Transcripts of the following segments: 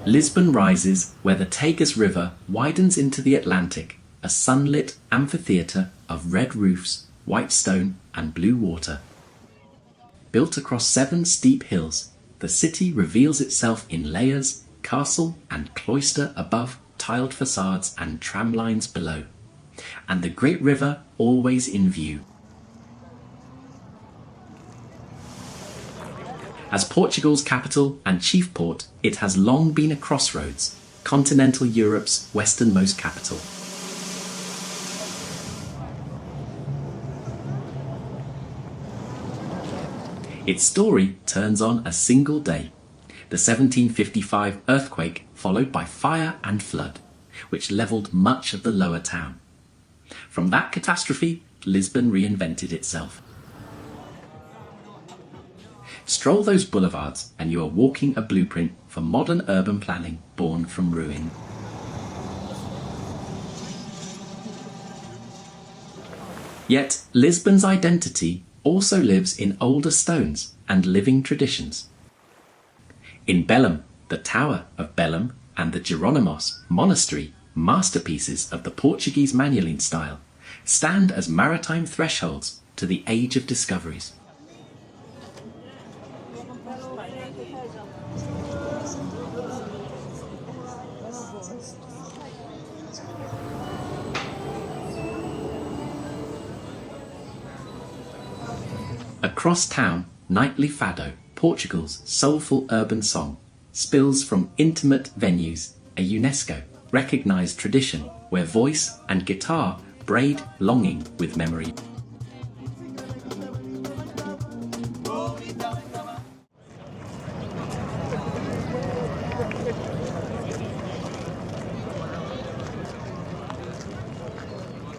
Lisbon rises where the Tagus River widens into the Atlantic, a sunlit amphitheatre of red roofs, white stone, and blue water. Built across 7 steep hills, the city reveals itself in layers, castle and cloister above, tiled facades and tram lines below, and the great river always in view. As Portugal's capital and chief port, it has long been a crossroads, continental Europe's westernmost capital. Its story turns on a single day, the 1755 earthquake followed by fire and flood, which levelled much of the lower town. From that catastrophe, Lisbon reinvented itself. Stroll those boulevards and you are walking a blueprint for modern urban planning born from ruin. Yet Lisbon's identity also lives in older stones and living traditions. In Belém, the Tower of Belém and the Jerónimos Monastery, masterpieces of the Portuguese Manueline style, stand as maritime thresholds to the age of discoveries. Across town, nightly fado, Portugal's soulful urban song, spills from intimate venues, a UNESCO recognised tradition where voice and guitar braid longing with memory.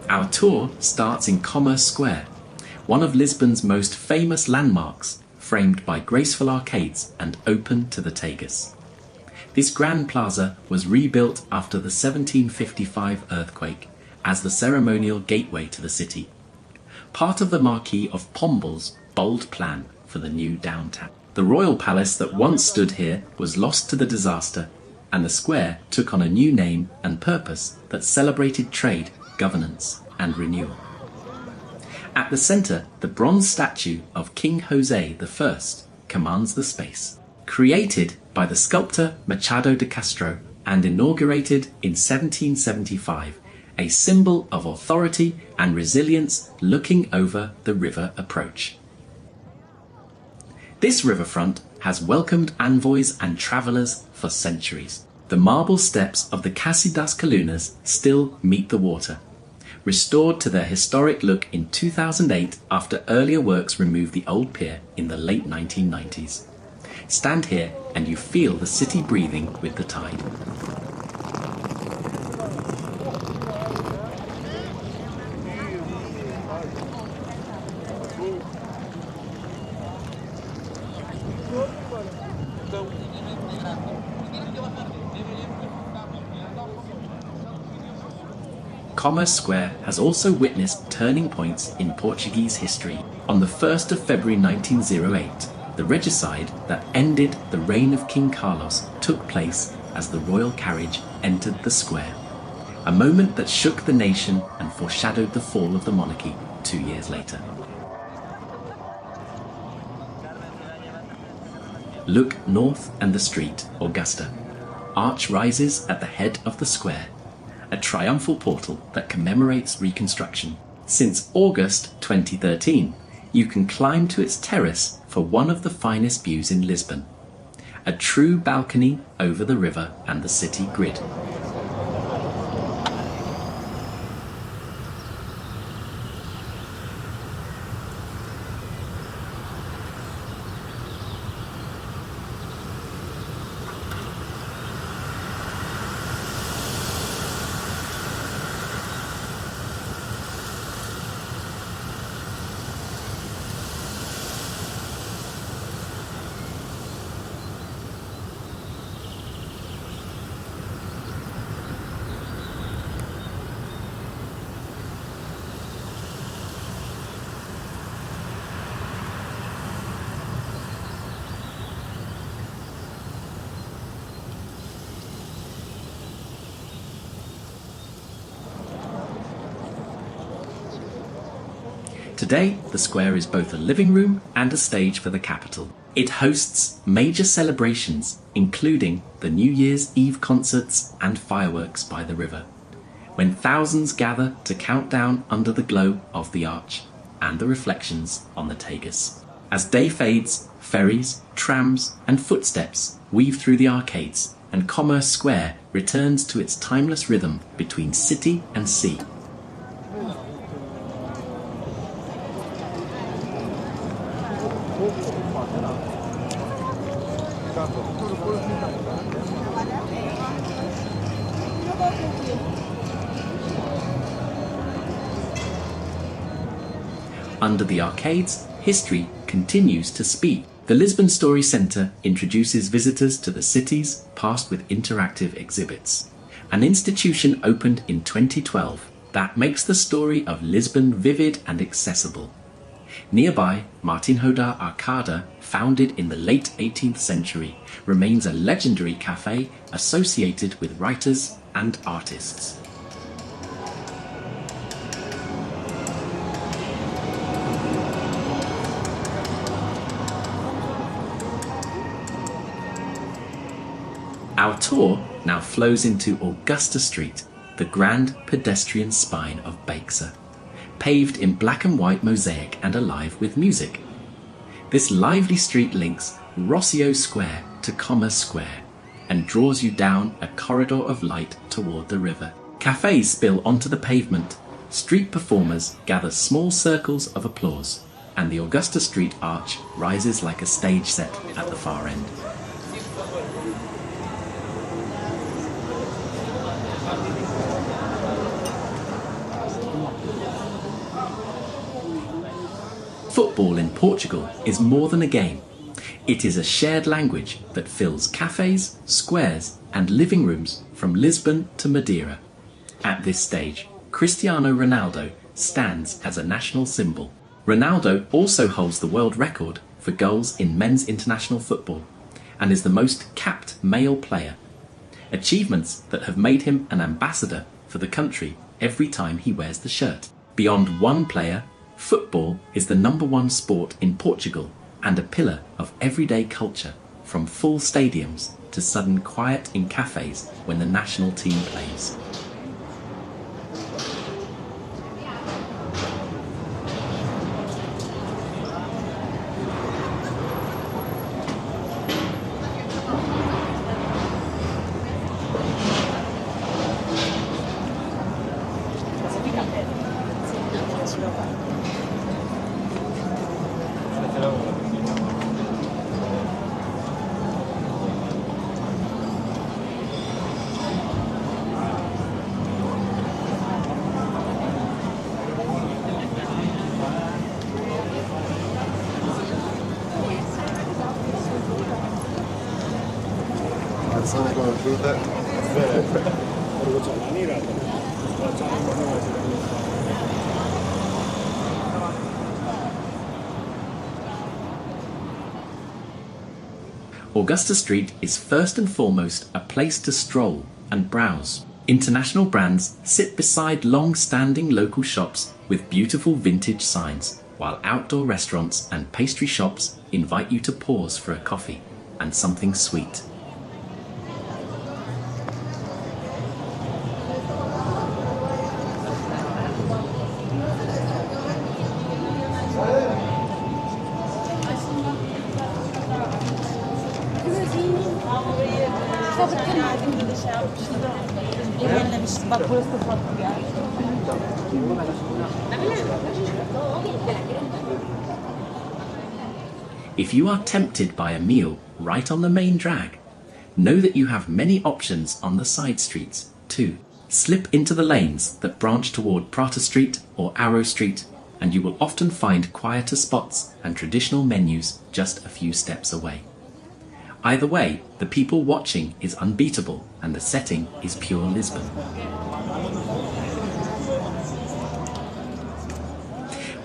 Our tour starts in Commerce Square, one of Lisbon's most famous landmarks, framed by graceful arcades and open to the Tagus. This grand plaza was rebuilt after the 1755 earthquake as the ceremonial gateway to the city, part of the Marquis of Pombal's bold plan for the new downtown. The royal palace that once stood here was lost to the disaster, and the square took on a new name and purpose that celebrated trade, governance, and renewal. At the centre, the bronze statue of King José I commands the space. Created by the sculptor Machado de Castro and inaugurated in 1775, a symbol of authority and resilience looking over the river approach. This riverfront has welcomed envoys and travellers for centuries. The marble steps of the Casa das Colunas still meet the water, restored to their historic look in 2008 after earlier works removed the old pier in the late 1990s. Stand here and you feel the city breathing with the tide. Commerce Square has also witnessed turning points in Portuguese history. On the 1st of February 1908, the regicide that ended the reign of King Carlos took place as the royal carriage entered the square, a moment that shook the nation and foreshadowed the fall of the monarchy 2 years later. Look north and the street, Augusta. Arch rises at the head of the square, a triumphal portal that commemorates Reconstruction. Since August 2013, you can climb to its terrace for one of the finest views in Lisbon, a true balcony over the river and the city grid. Today, the square is both a living room and a stage for the capital. It hosts major celebrations, including the New Year's Eve concerts and fireworks by the river, when thousands gather to count down under the glow of the arch and the reflections on the Tagus. As day fades, ferries, trams, and footsteps weave through the arcades, and Commerce Square returns to its timeless rhythm between city and sea. Under the arcades, history continues to speak. The Lisbon Story Centre introduces visitors to the city's past with interactive exhibits. An institution opened in 2012 that makes the story of Lisbon vivid and accessible. Nearby, Martin Hodar Arcada, founded in the late 18th century, remains a legendary cafe associated with writers and artists. Our tour now flows into Augusta Street, the grand pedestrian spine of Beekse, paved in black and white mosaic and alive with music. This lively street links Rossio Square to Commerce Square and draws you down a corridor of light toward the river. Cafes spill onto the pavement, street performers gather small circles of applause, and the Augusta Street arch rises like a stage set at the far end. Football in Portugal is more than a game. It is a shared language that fills cafes, squares, and living rooms from Lisbon to Madeira. At this stage, Cristiano Ronaldo stands as a national symbol. Ronaldo also holds the world record for goals in men's international football and is the most capped male player. Achievements that have made him an ambassador for the country every time he wears the shirt. Beyond one player, football is the #1 sport in Portugal and a pillar of everyday culture, from full stadiums to sudden quiet in cafes when the national team plays. Augusta Street is first and foremost a place to stroll and browse. International brands sit beside long-standing local shops with beautiful vintage signs, while outdoor restaurants and pastry shops invite you to pause for a coffee and something sweet. If you are tempted by a meal right on the main drag, know that you have many options on the side streets too. Slip into the lanes that branch toward Prata Street or Arrow Street, and you will often find quieter spots and traditional menus just a few steps away. Either way, the people watching is unbeatable and the setting is pure Lisbon.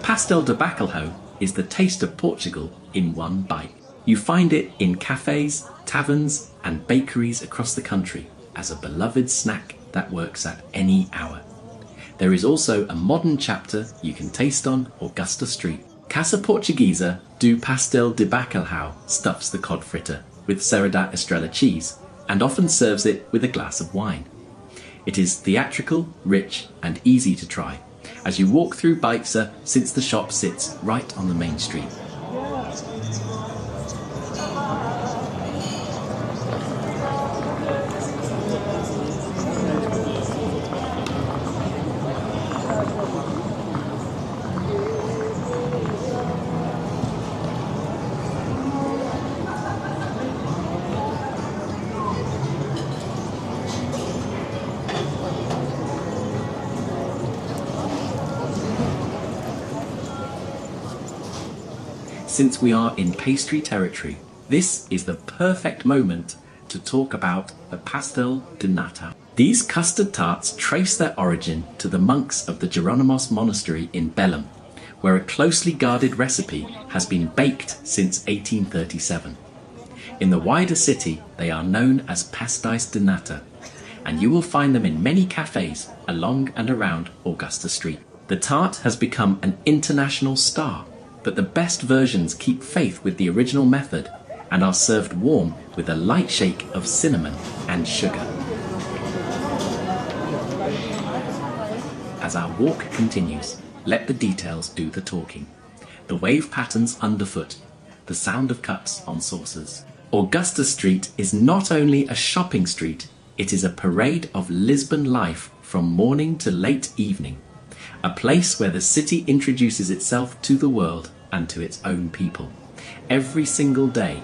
Pastel de Bacalhau is the taste of Portugal in one bite. You find it in cafes, taverns, and bakeries across the country as a beloved snack that works at any hour. There is also a modern chapter you can taste on Augusta Street. Casa Portuguesa do Pastel de Bacalhau stuffs the cod fritter with Serra Estrella cheese and often serves it with a glass of wine. It is theatrical, rich and easy to try as you walk through Baixa since the shop sits right on the main street. Since we are in pastry territory, this is the perfect moment to talk about the pastel de nata. These custard tarts trace their origin to the monks of the Geronimos Monastery in Belém, where a closely guarded recipe has been baked since 1837. In the wider city, they are known as pastéis de nata, and you will find them in many cafes along and around Augusta Street. The tart has become an international star, but the best versions keep faith with the original method and are served warm with a light shake of cinnamon and sugar. As our walk continues, let the details do the talking. The wave patterns underfoot, the sound of cups on saucers. Augusta Street is not only a shopping street, it is a parade of Lisbon life from morning to late evening. A place where the city introduces itself to the world and to its own people, every single day.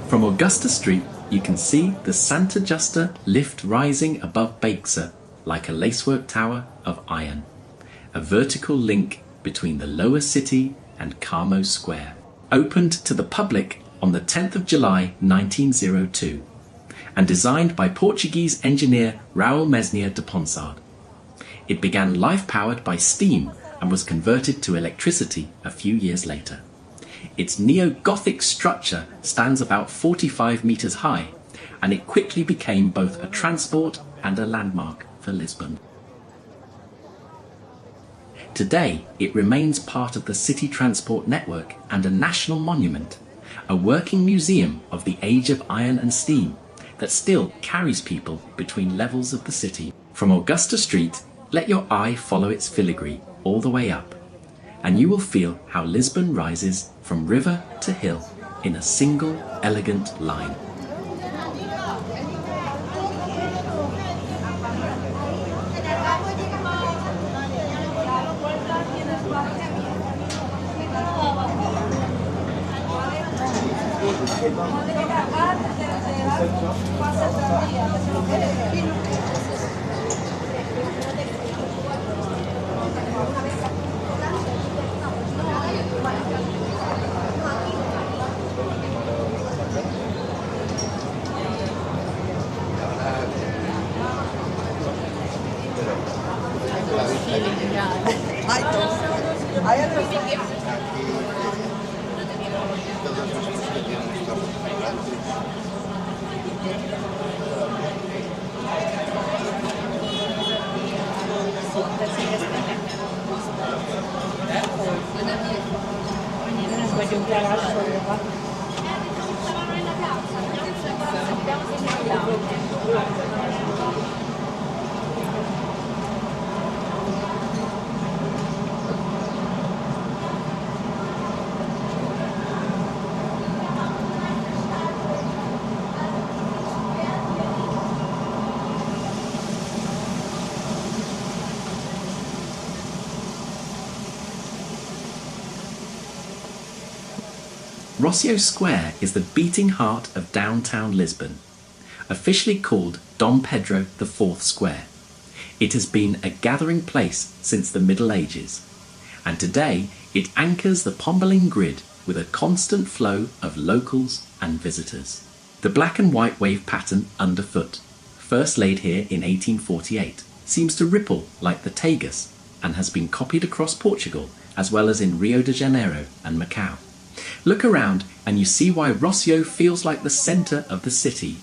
From Augusta Street, you can see the Santa Justa lift rising above Baixa like a lacework tower of iron, a vertical link between the lower city and Carmo Square. Opened to the public on the 10th of July 1902 and designed by Portuguese engineer Raul Mesnier de Ponsard. It began life-powered by steam and was converted to electricity a few years later. Its neo-Gothic structure stands about 45 metres high, and it quickly became both a transport and a landmark for Lisbon. Today, it remains part of the city transport network and a national monument, a working museum of the age of iron and steam that still carries people between levels of the city. From Augusta Street, let your eye follow its filigree all the way up, and you will feel how Lisbon rises from river to hill in a single elegant line. Rocio Square is the beating heart of downtown Lisbon, officially called Dom Pedro IV Square. It has been a gathering place since the Middle Ages, and today it anchors the Pombaline grid with a constant flow of locals and visitors. The black and white wave pattern underfoot, first laid here in 1848, seems to ripple like the Tagus and has been copied across Portugal as well as in Rio de Janeiro and Macau. Look around and you see why Rossio feels like the centre of the city.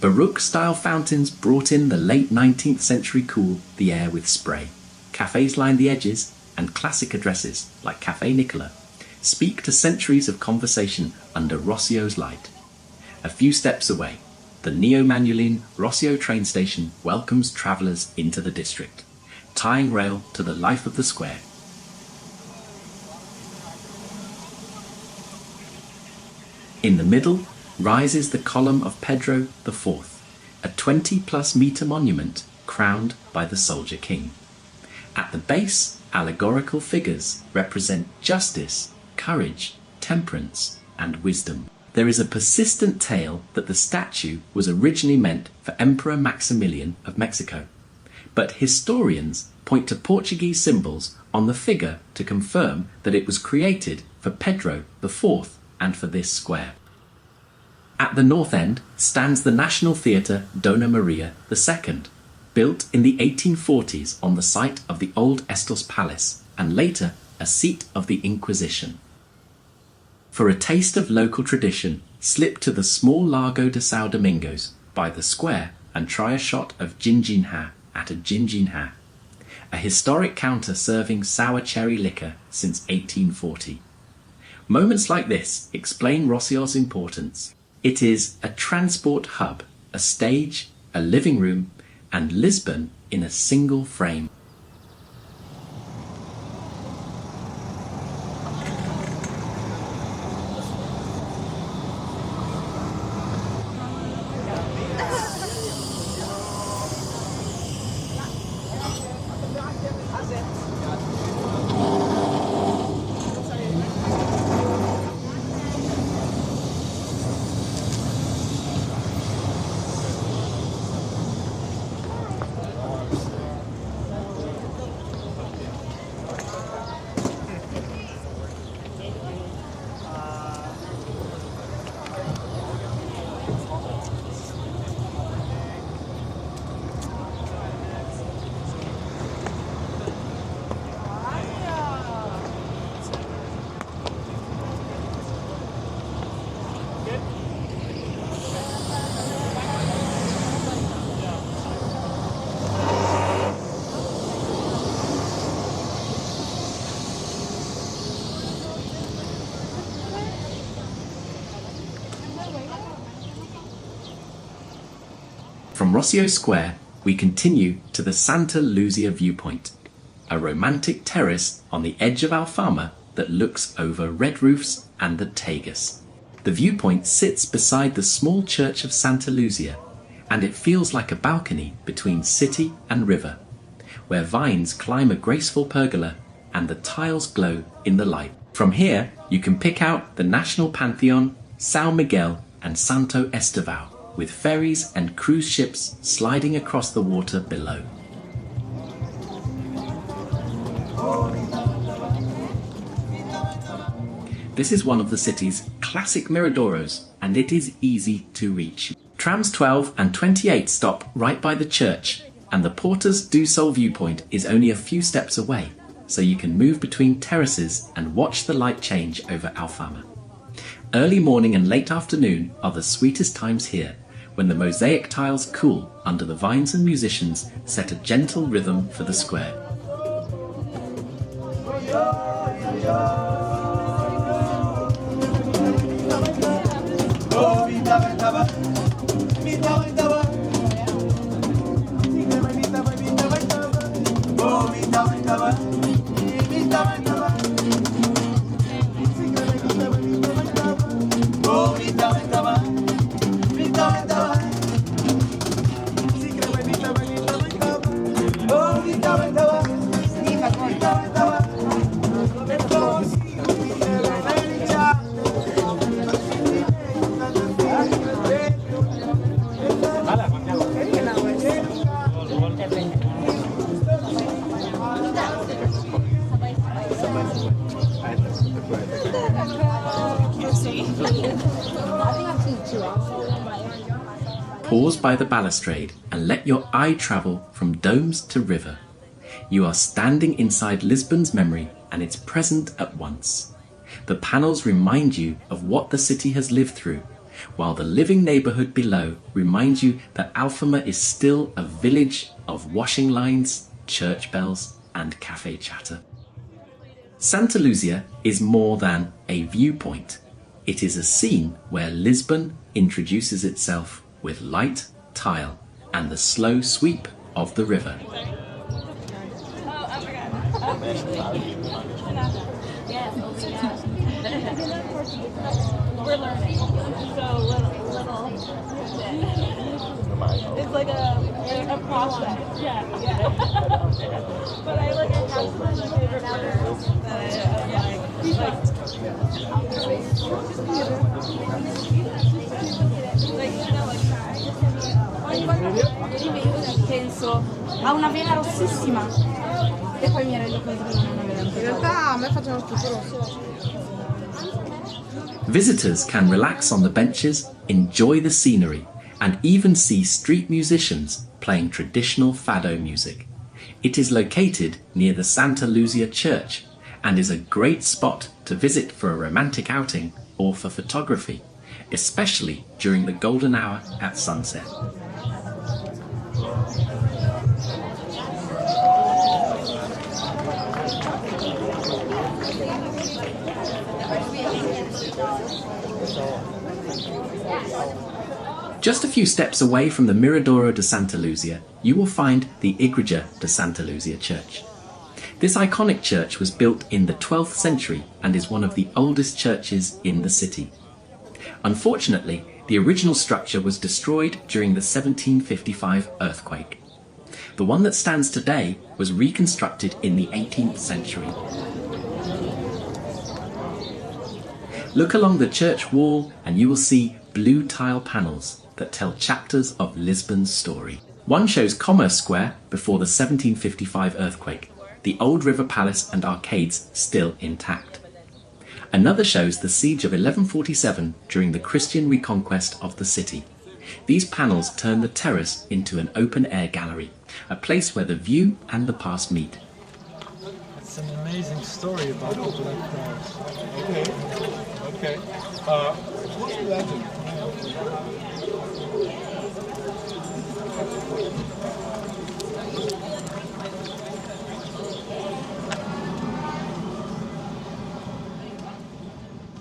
Baroque-style fountains brought in the late 19th century cool the air with spray. Cafes line the edges, and classic addresses, like Café Nicola, speak to centuries of conversation under Rossio's light. A few steps away, the Neo-Manueline Rossio train station welcomes travellers into the district, tying rail to the life of the square. In the middle rises the column of Pedro IV, a 20-plus metre monument crowned by the Soldier King. At the base, allegorical figures represent justice, courage, temperance, and wisdom. There is a persistent tale that the statue was originally meant for Emperor Maximilian of Mexico, but historians point to Portuguese symbols on the figure to confirm that it was created for Pedro IV and for this square. At the north end stands the National Theatre Dona Maria II, built in the 1840s on the site of the old Estos Palace and later a seat of the Inquisition. For a taste of local tradition, slip to the small Lago de São Domingos by the square and try a shot of Ginginha at a Ginginha, a historic counter serving sour cherry liquor since 1840. Moments like this explain Rossio's importance. It is a transport hub, a stage, a living room, and Lisbon in a single frame. From Rossio Square, we continue to the Santa Luzia viewpoint, a romantic terrace on the edge of Alfama that looks over red roofs and the Tagus. The viewpoint sits beside the small church of Santa Luzia, and it feels like a balcony between city and river, where vines climb a graceful pergola and the tiles glow in the light. From here, you can pick out the National Pantheon, São Miguel, and Santo Estevão, with ferries and cruise ships sliding across the water below. This is one of the city's classic miradoros, and it is easy to reach. Trams 12 and 28 stop right by the church, and the Portas do Sol viewpoint is only a few steps away, so you can move between terraces and watch the light change over Alfama. Early morning and late afternoon are the sweetest times here, when the mosaic tiles cool under the vines and musicians set a gentle rhythm for the square. Pause by the balustrade and let your eye travel from domes to river. You are standing inside Lisbon's memory and it's present at once. The panels remind you of what the city has lived through, while the living neighbourhood below reminds you that Alfama is still a village of washing lines, church bells and cafe chatter. Santa Luzia is more than a viewpoint. It is a scene where Lisbon introduces itself with light, tile and the slow sweep of the river. We're learning, so little. It's like a process. Yeah. But I have some of my favorite words penso a una vena rossissima e poi mi rendo conto che non è una vena. In realtà a me facciano tutto rosso. Visitors can relax on the benches, enjoy the scenery, and even see street musicians playing traditional fado music. It is located near the Santa Luzia Church and is a great spot to visit for a romantic outing or for photography, especially during the golden hour at sunset. Just a few steps away from the Miradoro de Santa Luzia, you will find the Igreja de Santa Luzia Church. This iconic church was built in the 12th century and is one of the oldest churches in the city. Unfortunately, the original structure was destroyed during the 1755 earthquake. The one that stands today was reconstructed in the 18th century. Look along the church wall and you will see blue tile panels that tell chapters of Lisbon's story. One shows Commerce Square before the 1755 earthquake, the old river palace and arcades still intact. Another shows the siege of 1147 during the Christian reconquest of the city. These panels turn the terrace into an open-air gallery, a place where the view and the past meet. It's an amazing story about the Black Crowes. Okay. What's the legend?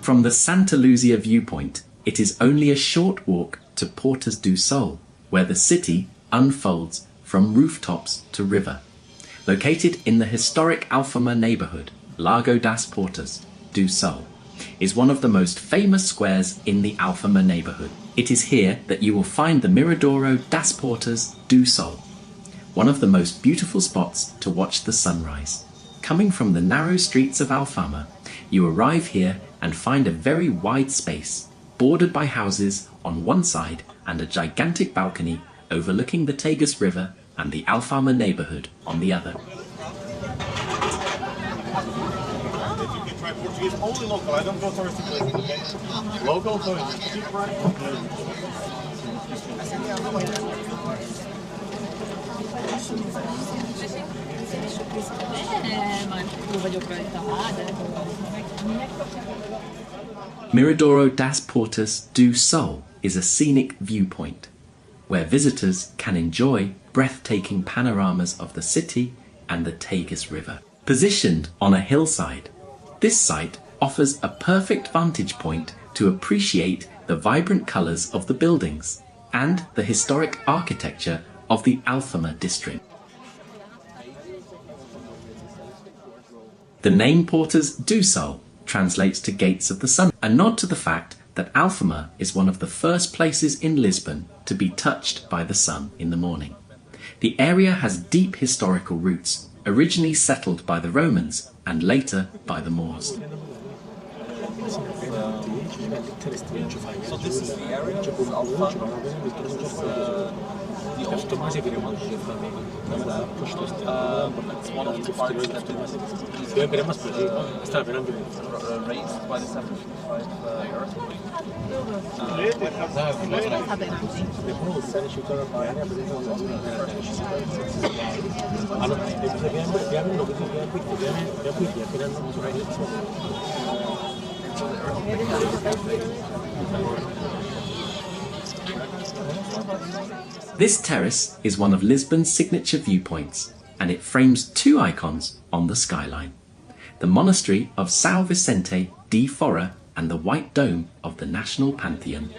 From the Santa Luzia viewpoint, it is only a short walk to Portas do Sol, where the city unfolds from rooftops to river. Located in the historic Alfama neighbourhood, Largo das Portas do Sol is one of the most famous squares in the Alfama neighbourhood. It is here that you will find the Miradoro das Portas do Sol, one of the most beautiful spots to watch the sunrise. Coming from the narrow streets of Alfama, you arrive here and find a very wide space, bordered by houses on one side and a gigantic balcony overlooking the Tagus River and the Alfama neighbourhood on the other. Try Portuguese, only local. I don't go touristy places, okay? Local, so it's cheap, right? Miradoro das Portas do Sol is a scenic viewpoint where visitors can enjoy breathtaking panoramas of the city and the Tagus River. Positioned on a hillside, this site offers a perfect vantage point to appreciate the vibrant colours of the buildings and the historic architecture of the Alfama district. The name Portas do Sol translates to Gates of the Sun, a nod to the fact that Alfama is one of the first places in Lisbon to be touched by the sun in the morning. The area has deep historical roots, originally settled by the Romans and later by the Moors. So this is the area, this is Alfama. This is W Tomazie Veremaz jest tam It's one of the parts that Veremaz está Veremaz. raised by the 755 earthquake. This terrace is one of Lisbon's signature viewpoints, and it frames two icons on the skyline: the monastery of São Vicente de Fora and the white dome of the National Pantheon.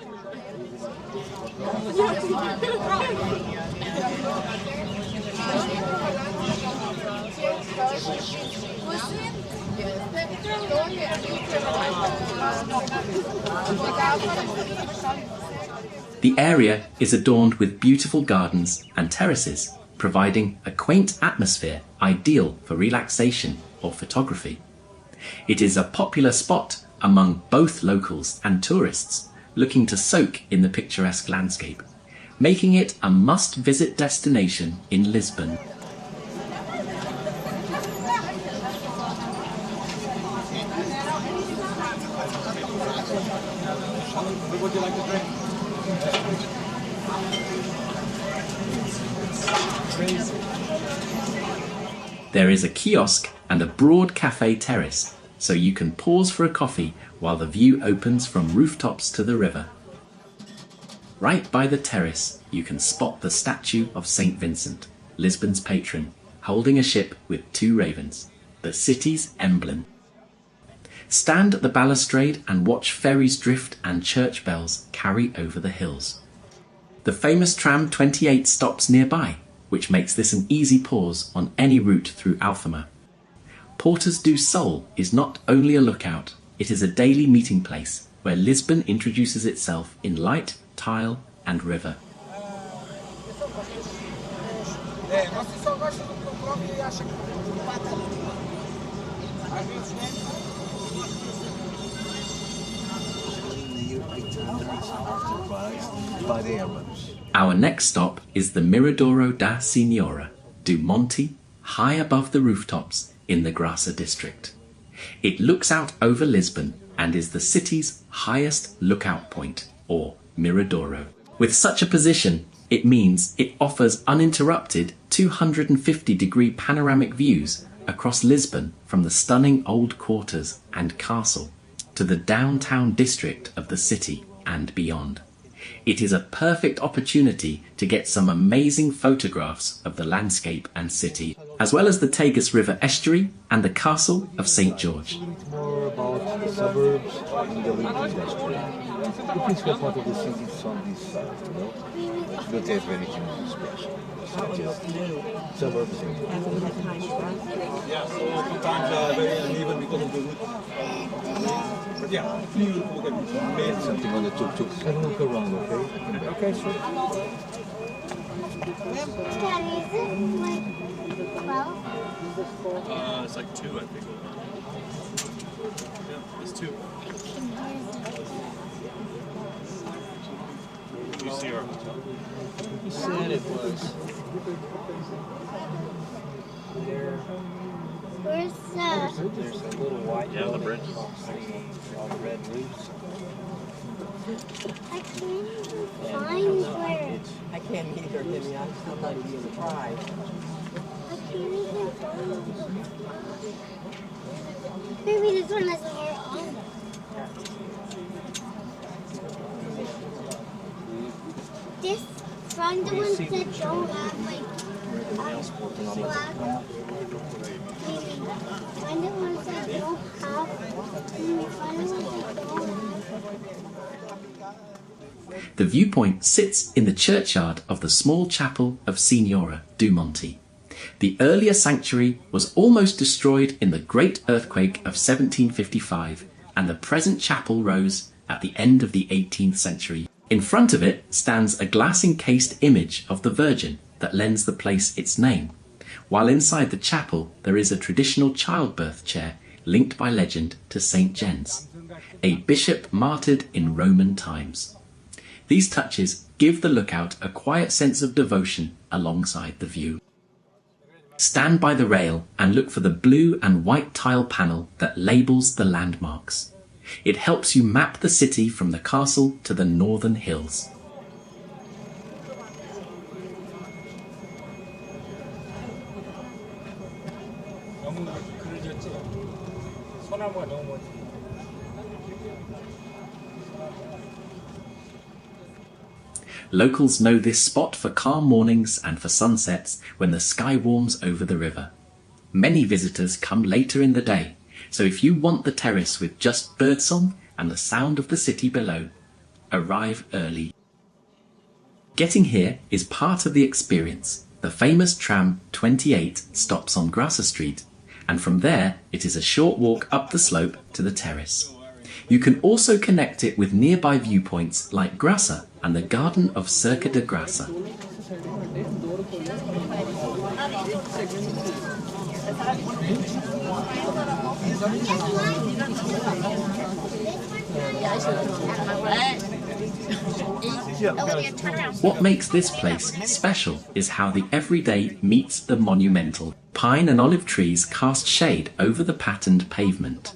The area is adorned with beautiful gardens and terraces, providing a quaint atmosphere ideal for relaxation or photography. It is a popular spot among both locals and tourists looking to soak in the picturesque landscape, making it a must-visit destination in Lisbon. Would you like to drink? There is a kiosk and a broad cafe terrace, so you can pause for a coffee while the view opens from rooftops to the river. Right by the terrace, you can spot the statue of St. Vincent, Lisbon's patron, holding a ship with two ravens, the city's emblem. Stand at the balustrade and watch ferries drift and church bells carry over the hills. The famous tram 28 stops nearby, which makes this an easy pause on any route through Alfama. Portas do Sol is not only a lookout, it is a daily meeting place where Lisbon introduces itself in light, tile and river. Our next stop is the Miradouro da Senhora do Monte, high above the rooftops in the Graça district. It looks out over Lisbon and is the city's highest lookout point, or Miradouro. With such a position, it means it offers uninterrupted 250-degree panoramic views across Lisbon, from the stunning old quarters and castle to the downtown district of the city and beyond. It is a perfect opportunity to get some amazing photographs of the landscape and city, as well as the Tagus River estuary and the castle of St. George. More about the suburbs and the Lisbon district. The principal part of the city is on this side, you know? You don't have anything special. It's just suburbs and Yeah, so sometimes very uneven because of the route. But yeah, you look at it. something on the tuk-tuk. Have a look around, okay? Okay, sure. Daddy, is it like 12? It's like 2, I think. Yeah, it's 2. You see our hotel? You said it was. There. Where's There's a little white Yeah, the building. bridge. All the red roofs. I can't even find where. I can't either, Timmy. I'm not even surprised. I can't even find. Maybe this one has a hair on it. This from the ones that don't have like black. Find the ones that don't have. Find the ones that don't have. The viewpoint sits in the churchyard of the small chapel of Senhora do Monte. The earlier sanctuary was almost destroyed in the great earthquake of 1755, and the present chapel rose at the end of the 18th century. In front of it stands a glass-encased image of the Virgin that lends the place its name, while inside the chapel there is a traditional childbirth chair linked by legend to St. Jens, a bishop martyred in Roman times. These touches give the lookout a quiet sense of devotion alongside the view. Stand by the rail and look for the blue and white tile panel that labels the landmarks. It helps you map the city from the castle to the northern hills. 너무 그려졌지? 소나무가 너무 멋져. Locals know this spot for calm mornings and for sunsets when the sky warms over the river. Many visitors come later in the day, so if you want the terrace with just birdsong and the sound of the city below, arrive early. Getting here is part of the experience. The famous tram 28 stops on Grasser Street, and from there it is a short walk up the slope to the terrace. You can also connect it with nearby viewpoints like Grasser and the Garden of Cirque de Grasser. What makes this place special is how the everyday meets the monumental. Pine and olive trees cast shade over the patterned pavement.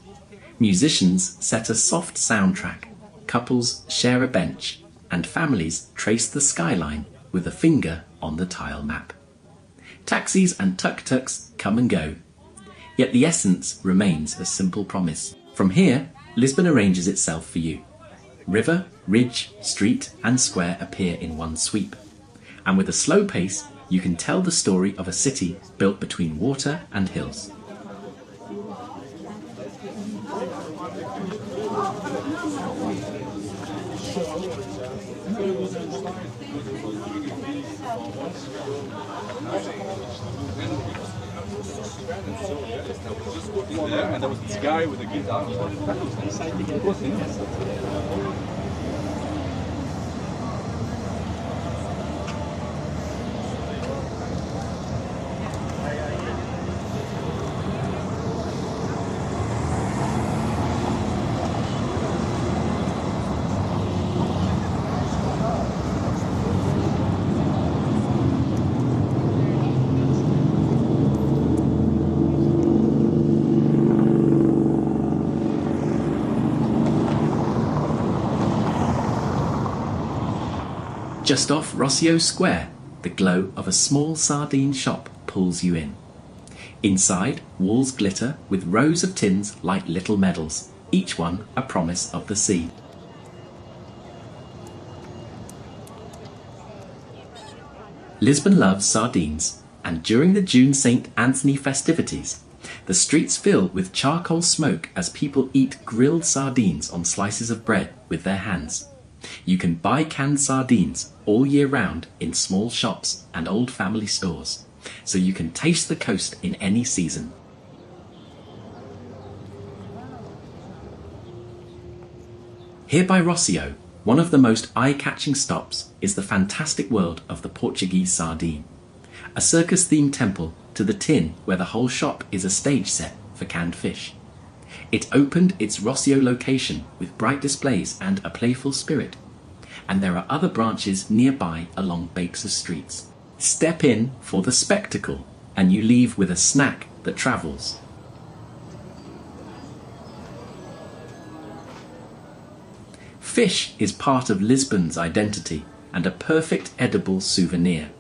Musicians set a soft soundtrack, couples share a bench, and families trace the skyline with a finger on the tile map. Taxis and tuk-tuks come and go, yet the essence remains a simple promise. From here, Lisbon arranges itself for you. River, ridge, street and square appear in one sweep, and with a slow pace you can tell the story of a city built between water and hills. And there was this guy with a guitar. Just off Rossio Square, the glow of a small sardine shop pulls you in. Inside, walls glitter with rows of tins like little medals, each one a promise of the sea. Lisbon loves sardines, and during the June St. Anthony festivities, the streets fill with charcoal smoke as people eat grilled sardines on slices of bread with their hands. You can buy canned sardines all year round in small shops and old family stores, so you can taste the coast in any season. Here by Rossio, one of the most eye-catching stops is the fantastic world of the Portuguese sardine, a circus-themed temple to the tin where the whole shop is a stage set for canned fish. It opened its Rossio location with bright displays and a playful spirit, and there are other branches nearby along Bakes' streets. Step in for the spectacle, and you leave with a snack that travels. Fish is part of Lisbon's identity and a perfect edible souvenir.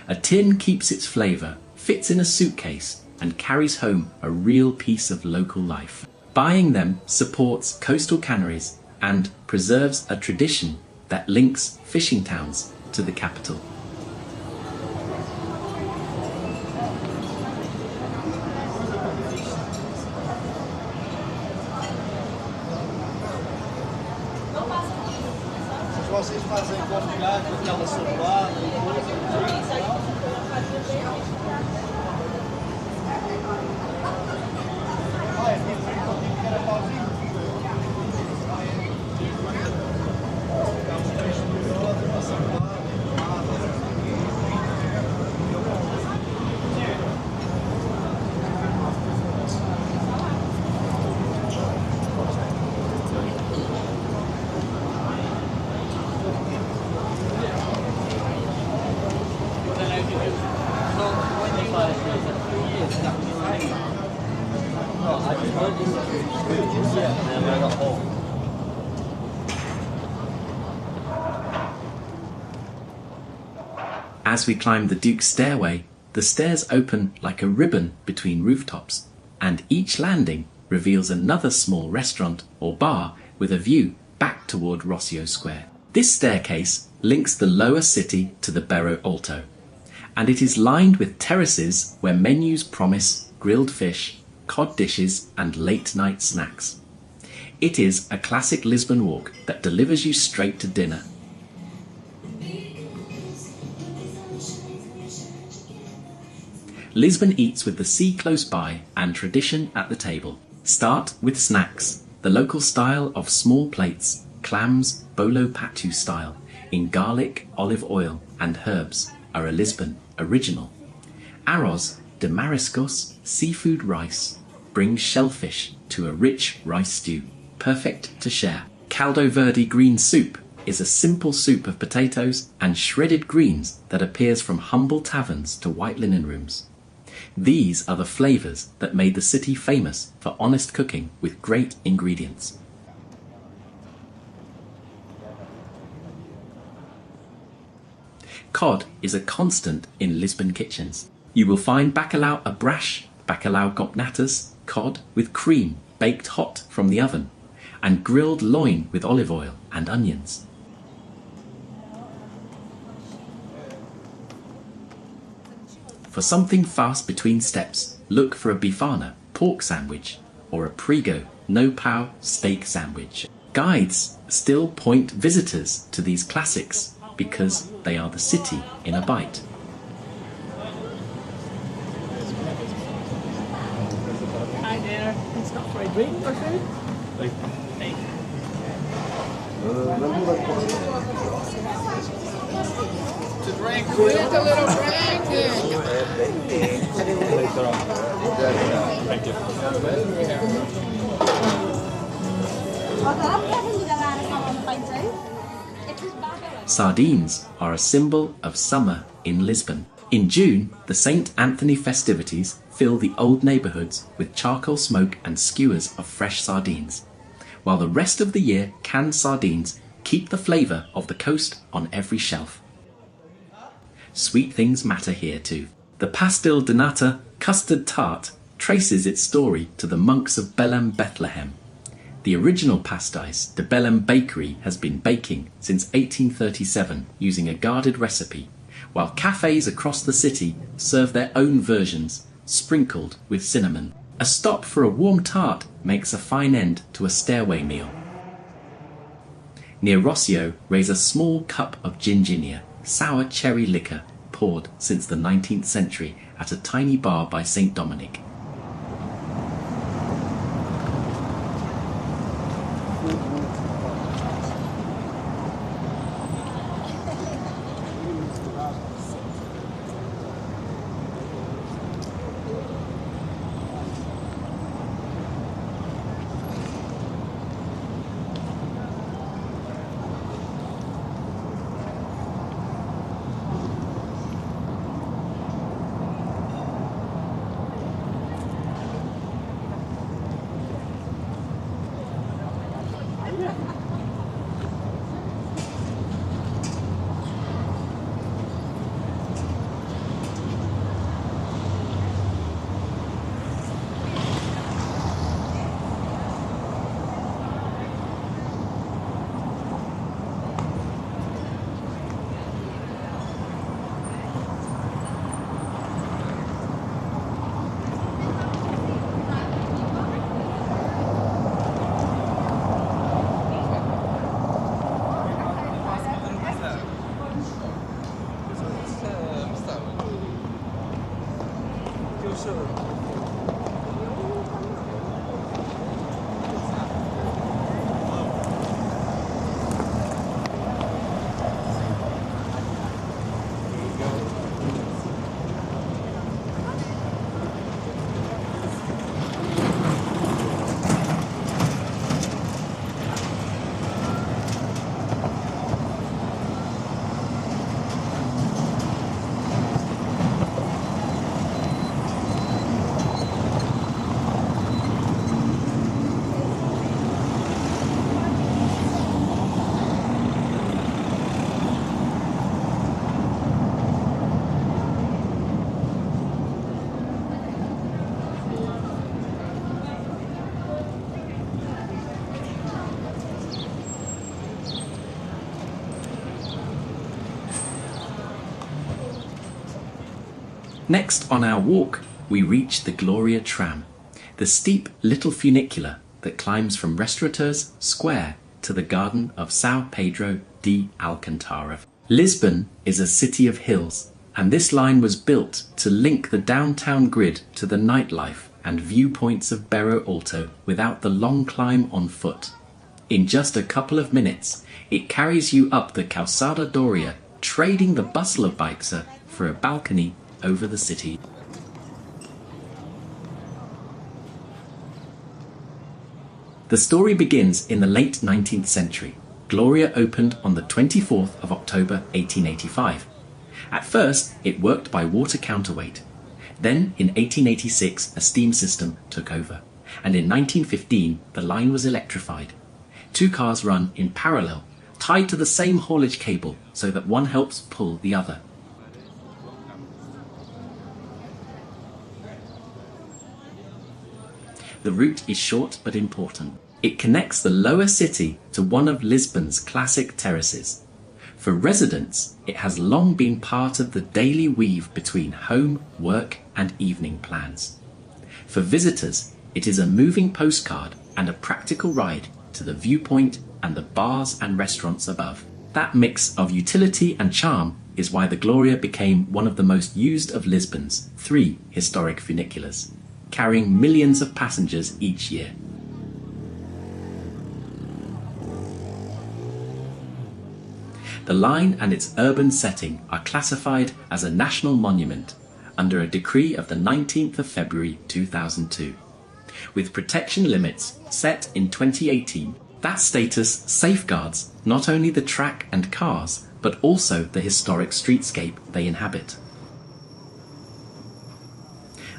A tin keeps its flavour, fits in a suitcase, and carries home a real piece of local life. Buying them supports coastal canneries and preserves a tradition that links fishing towns to the capital. Vocês fazem confiar com aquela celular As we climb the Duke's stairway, the stairs open like a ribbon between rooftops, and each landing reveals another small restaurant or bar with a view back toward Rossio Square. This staircase links the lower city to the Berro Alto, and it is lined with terraces where menus promise grilled fish, cod dishes, and late-night snacks. It is a classic Lisbon walk that delivers you straight to dinner. Lisbon eats with the sea close by and tradition at the table. Start with snacks, the local style of small plates, clams bolo patu style, in garlic, olive oil and herbs, are a Lisbon original. Arroz de mariscos, seafood rice, brings shellfish to a rich rice stew, perfect to share. Caldo verde green soup is a simple soup of potatoes and shredded greens that appears from humble taverns to white linen rooms. These are the flavours that made the city famous for honest cooking with great ingredients. Cod is a constant in Lisbon kitchens. You will find bacalhau à brás, bacalhau com natas, cod with cream baked hot from the oven, and grilled loin with olive oil and onions. For something fast between steps, look for a bifana pork sandwich or a prigo no-pau steak sandwich. Guides still point visitors to these classics because they are the city in a bite. Hi there. It's not for a drink or food? Hey. It's a little drink. Sardines are a symbol of summer in Lisbon. In June, the St. Anthony festivities fill the old neighbourhoods with charcoal smoke and skewers of fresh sardines, while the rest of the year canned sardines keep the flavour of the coast on every shelf. Sweet things matter here too. The pastel de nata custard tart traces its story to the monks of Belém, Bethlehem. The original pastéis de Belém bakery has been baking since 1837 using a guarded recipe, while cafes across the city serve their own versions, sprinkled with cinnamon. A stop for a warm tart makes a fine end to a stairway meal. Near Rossio raise a small cup of ginginia, sour cherry liquor poured since the 19th century at a tiny bar by St. Dominic. Next on our walk, we reach the Gloria tram, the steep little funicular that climbs from Restaurateurs Square to the garden of São Pedro de Alcantara. Lisbon is a city of hills, and this line was built to link the downtown grid to the nightlife and viewpoints of Berro Alto without the long climb on foot. In just a couple of minutes, it carries you up the Calçada Doria, trading the bustle of Baixa for a balcony over the city. The story begins in the late 19th century. Gloria opened on the 24th of October 1885. At first, it worked by water counterweight. Then, in 1886, a steam system took over. And in 1915, the line was electrified. 2 cars run in parallel, tied to the same haulage cable so that one helps pull the other. The route is short but important. It connects the lower city to one of Lisbon's classic terraces. For residents, it has long been part of the daily weave between home, work and evening plans. For visitors, it is a moving postcard and a practical ride to the viewpoint and the bars and restaurants above. That mix of utility and charm is why the Gloria became one of the most used of Lisbon's 3 historic funiculars, carrying millions of passengers each year. The line and its urban setting are classified as a national monument under a decree of the 19th of February 2002. With protection limits set in 2018, that status safeguards not only the track and cars, but also the historic streetscape they inhabit.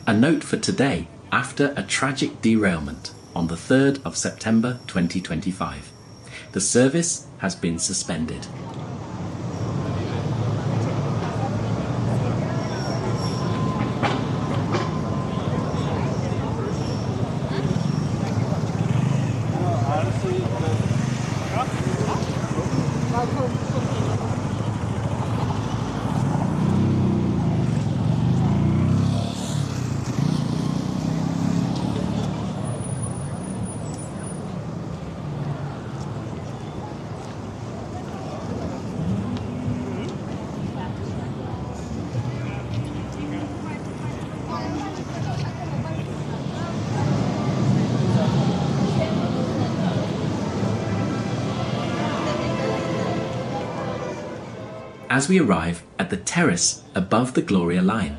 A note for today, after a tragic derailment on the 3rd of September 2025. The service has been suspended. As we arrive at the terrace above the Gloria line,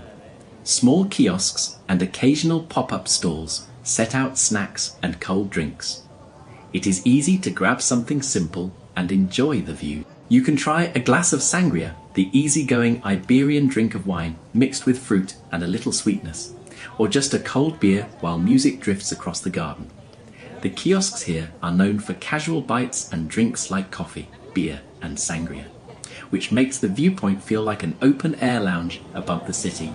small kiosks and occasional pop-up stalls set out snacks and cold drinks. It is easy to grab something simple and enjoy the view. You can try a glass of sangria, the easygoing Iberian drink of wine mixed with fruit and a little sweetness, or just a cold beer while music drifts across the garden. The kiosks here are known for casual bites and drinks like coffee, beer and sangria, which makes the viewpoint feel like an open-air lounge above the city.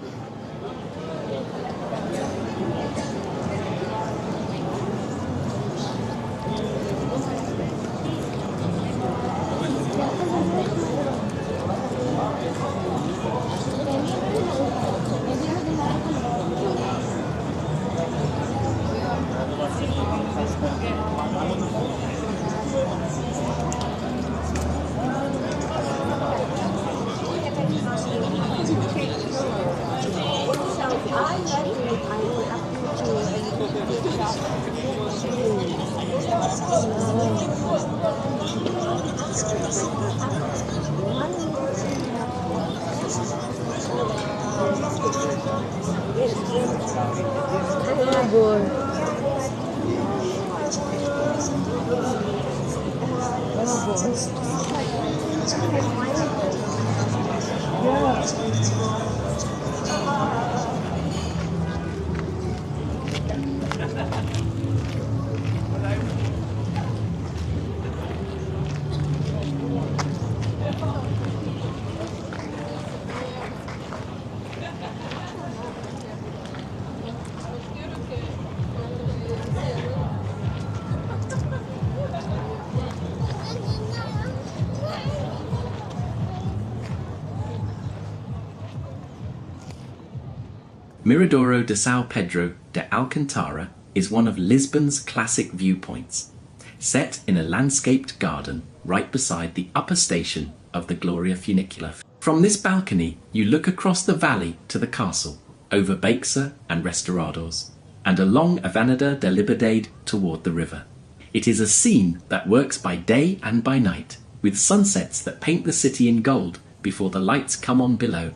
Miradouro de São Pedro de Alcantara is one of Lisbon's classic viewpoints, set in a landscaped garden right beside the upper station of the Gloria Funicular. From this balcony, you look across the valley to the castle, over Baixa and Restaurados, and along Avenida da Liberdade toward the river. It is a scene that works by day and by night, with sunsets that paint the city in gold before the lights come on below.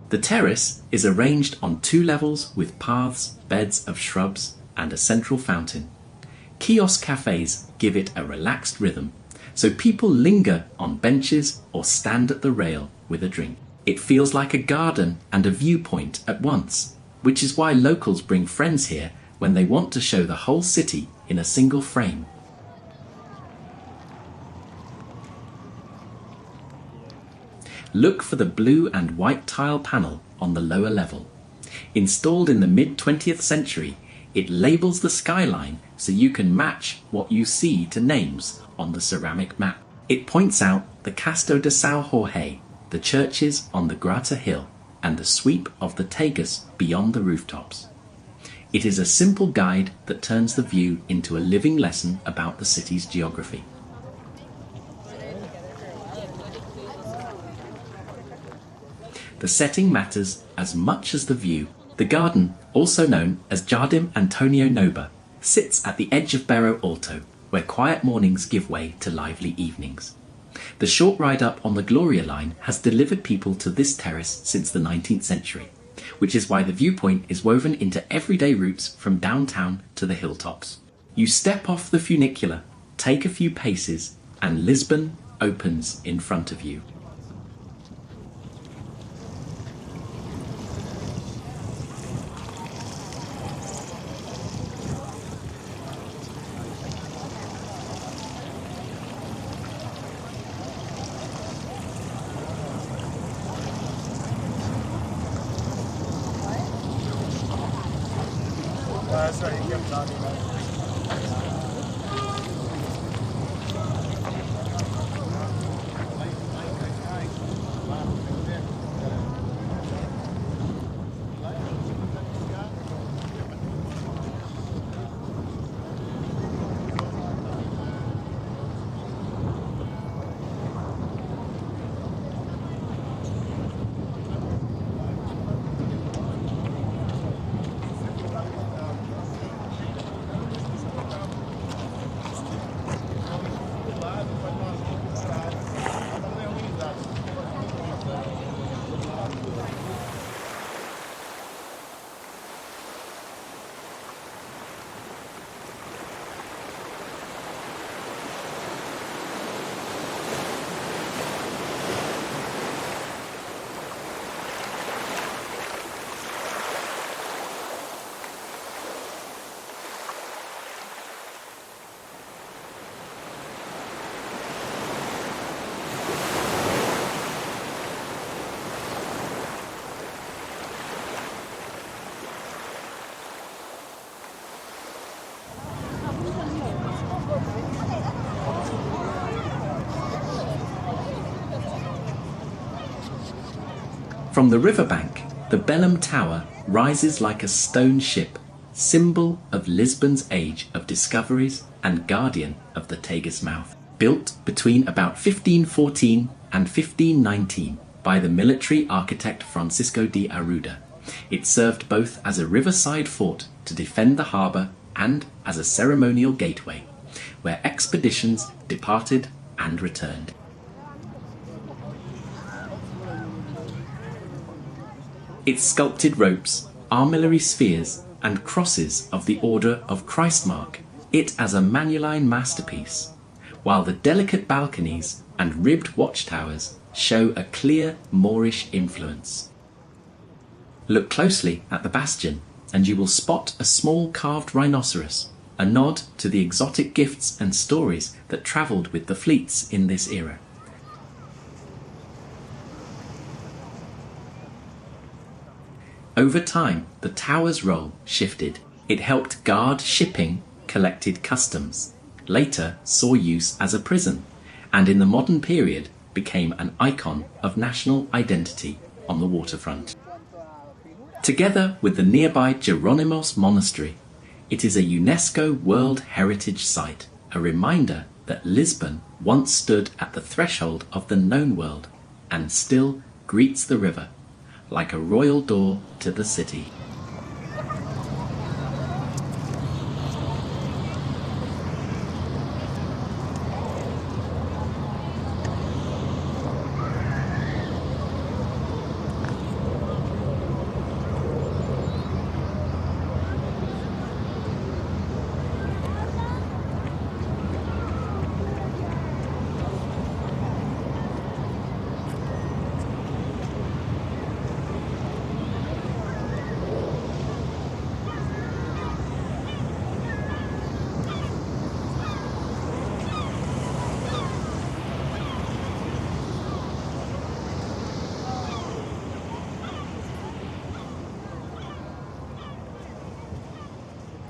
The terrace is arranged on 2 levels with paths, beds of shrubs, and a central fountain. Kiosk cafes give it a relaxed rhythm, so people linger on benches or stand at the rail with a drink. It feels like a garden and a viewpoint at once, which is why locals bring friends here when they want to show the whole city in a single frame. Look for the blue and white tile panel on the lower level. Installed in the mid-20th century, it labels the skyline so you can match what you see to names on the ceramic map. It points out the Castro de São Jorge, the churches on the Grata Hill, and the sweep of the Tagus beyond the rooftops. It is a simple guide that turns the view into a living lesson about the city's geography. The setting matters as much as the view. The garden, also known as Jardim Antonio Noba, sits at the edge of Bairro Alto, where quiet mornings give way to lively evenings. The short ride up on the Gloria line has delivered people to this terrace since the 19th century, which is why the viewpoint is woven into everyday routes from downtown to the hilltops. You step off the funicular, take a few paces, and Lisbon opens in front of you. That's right, you kept talking about it. From the riverbank, the Belém Tower rises like a stone ship, symbol of Lisbon's age of discoveries and guardian of the Tagus mouth. Built between about 1514 and 1519 by the military architect Francisco de Arruda, it served both as a riverside fort to defend the harbour and as a ceremonial gateway, where expeditions departed and returned. Its sculpted ropes, armillary spheres, and crosses of the Order of Christ mark it as a Manueline masterpiece, while the delicate balconies and ribbed watchtowers show a clear Moorish influence. Look closely at the bastion, and you will spot a small carved rhinoceros, a nod to the exotic gifts and stories that travelled with the fleets in this era. Over time, the tower's role shifted. It helped guard shipping, collected customs, later saw use as a prison, and in the modern period, became an icon of national identity on the waterfront. Together with the nearby Geronimos Monastery, it is a UNESCO World Heritage Site, a reminder that Lisbon once stood at the threshold of the known world and still greets the river like a royal door to the city.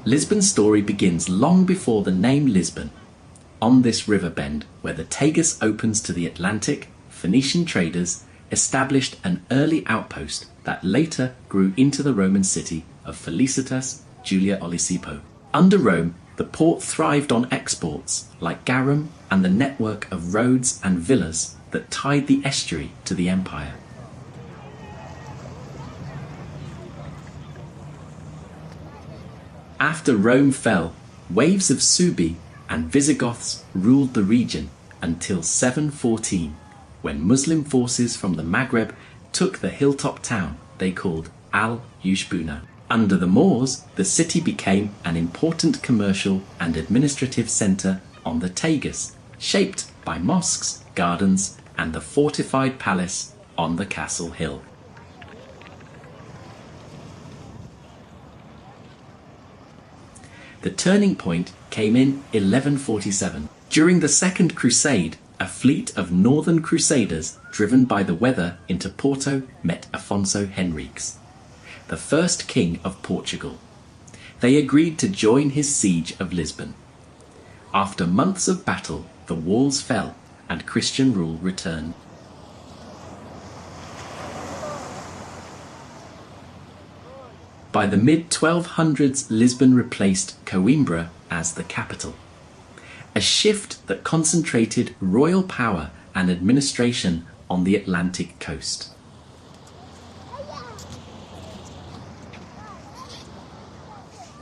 Lisbon's story begins long before the name Lisbon. On this river bend, where the Tagus opens to the Atlantic, Phoenician traders established an early outpost that later grew into the Roman city of Felicitas Julia Olisipo. Under Rome, the port thrived on exports like garum and the network of roads and villas that tied the estuary to the empire. After Rome fell, waves of Suebi and Visigoths ruled the region until 714, when Muslim forces from the Maghreb took the hilltop town they called Al-Yushbuna. Under the Moors, the city became an important commercial and administrative centre on the Tagus, shaped by mosques, gardens, and the fortified palace on the castle hill. The turning point came in 1147. During the Second Crusade, a fleet of northern crusaders driven by the weather into Porto met Afonso Henriques, the first king of Portugal. They agreed to join his siege of Lisbon. After months of battle, the walls fell and Christian rule returned. By the mid-1200s, Lisbon replaced Coimbra as the capital, a shift that concentrated royal power and administration on the Atlantic coast.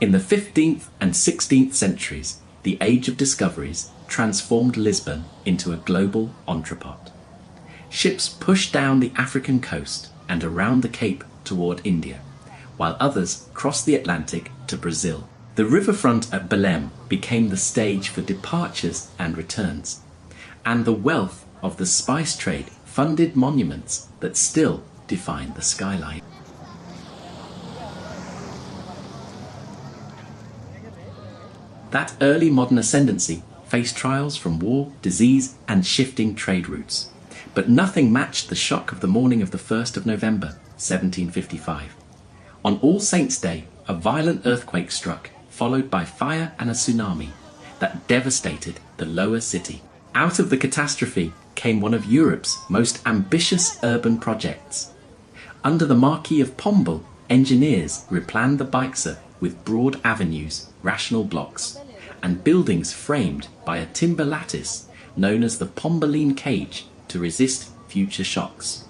In the 15th and 16th centuries, the Age of Discoveries transformed Lisbon into a global entrepot. Ships pushed down the African coast and around the Cape toward India, while others crossed the Atlantic to Brazil. The riverfront at Belém became the stage for departures and returns, and the wealth of the spice trade funded monuments that still define the skyline. That early modern ascendancy faced trials from war, disease, and shifting trade routes, but nothing matched the shock of the morning of the 1st of November, 1755. On All Saints' Day, a violent earthquake struck, followed by fire and a tsunami that devastated the lower city. Out of the catastrophe came one of Europe's most ambitious urban projects. Under the Marquis of Pombal, engineers replanned the Baixa with broad avenues, rational blocks, and buildings framed by a timber lattice known as the Pombaline cage to resist future shocks.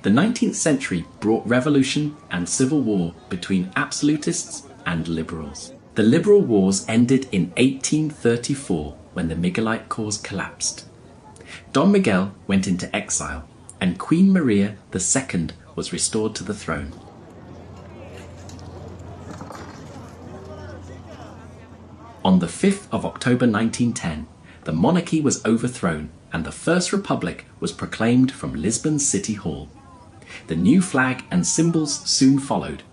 The 19th century brought revolution and civil war between absolutists and liberals. The liberal wars ended in 1834 when the Miguelite cause collapsed. Don Miguel went into exile, and Queen Maria II was restored to the throne. On the 5th of October 1910, the monarchy was overthrown and the First Republic was proclaimed from Lisbon's City Hall. The new flag and symbols soon followed,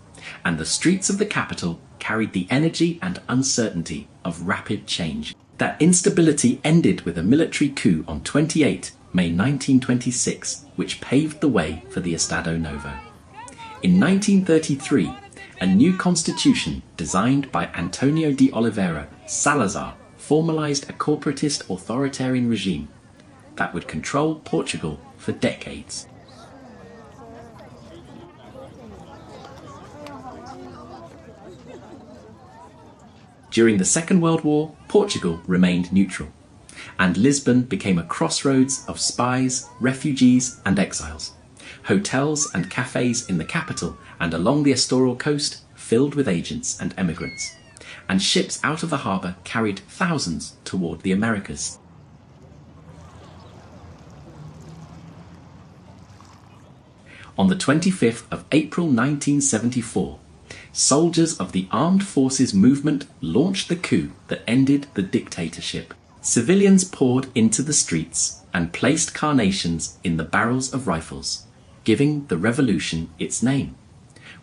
and the streets of the capital carried the energy and uncertainty of rapid change. That instability ended with a military coup on 28 May 1926, which paved the way for the Estado Novo. In 1933, a new constitution designed by Antonio de Oliveira Salazar formalized a corporatist authoritarian regime that would control Portugal for decades. During the Second World War, Portugal remained neutral, and Lisbon became a crossroads of spies, refugees and exiles. Hotels and cafes in the capital and along the Estoril coast filled with agents and emigrants, and ships out of the harbour carried thousands toward the Americas. On the 25th of April 1974, soldiers of the Armed Forces Movement launched the coup that ended the dictatorship. Civilians poured into the streets and placed carnations in the barrels of rifles, giving the revolution its name.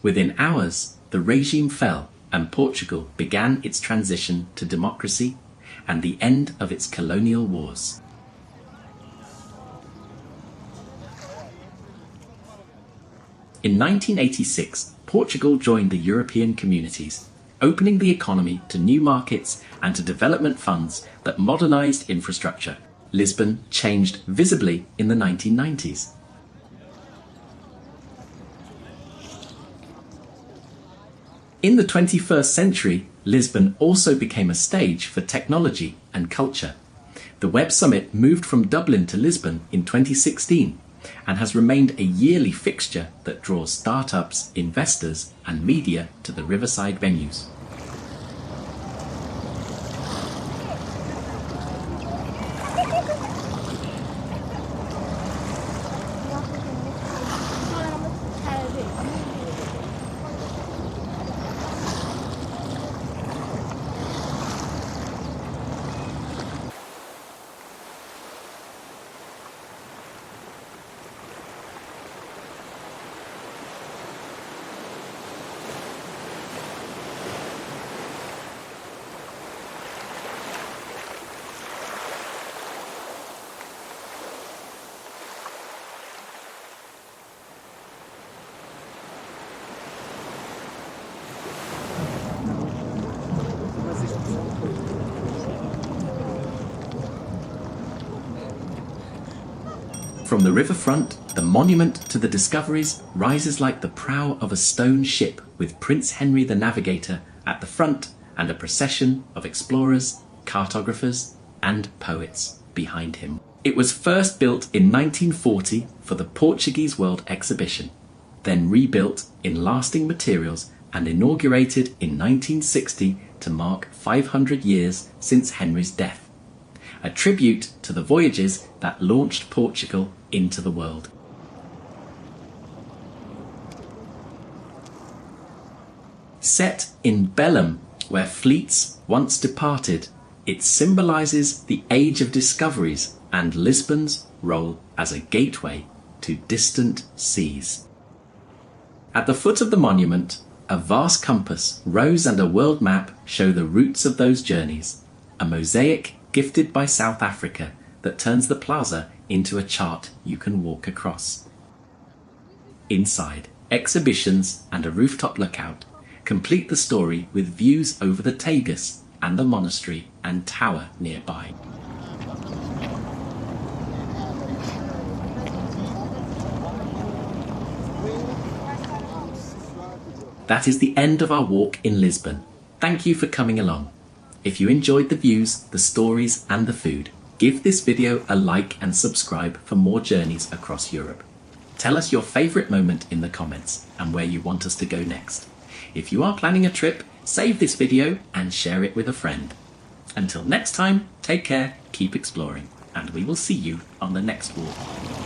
Within hours, the regime fell and Portugal began its transition to democracy and the end of its colonial wars. In 1986, Portugal joined the European communities, opening the economy to new markets and to development funds that modernized infrastructure. Lisbon changed visibly in the 1990s. In the 21st century, Lisbon also became a stage for technology and culture. The Web Summit moved from Dublin to Lisbon in 2016 and has remained a yearly fixture that draws startups, investors and media to the riverside venues. From the riverfront, the monument to the discoveries rises like the prow of a stone ship with Prince Henry the Navigator at the front and a procession of explorers, cartographers and poets behind him. It was first built in 1940 for the Portuguese World Exhibition, then rebuilt in lasting materials and inaugurated in 1960 to mark 500 years since Henry's death, a tribute to the voyages that launched Portugal into the world. Set in Belém, where fleets once departed, it symbolises the age of discoveries and Lisbon's role as a gateway to distant seas. At the foot of the monument, a vast compass, rose and a world map show the routes of those journeys, a mosaic gifted by South Africa that turns the plaza into a chart you can walk across. Inside, exhibitions and a rooftop lookout complete the story with views over the Tagus and the monastery and tower nearby. That is the end of our walk in Lisbon. Thank you for coming along. If you enjoyed the views, the stories and the food, give this video a like and subscribe for more journeys across Europe. Tell us your favourite moment in the comments and where you want us to go next. If you are planning a trip, save this video and share it with a friend. Until next time, take care, keep exploring, and we will see you on the next walk.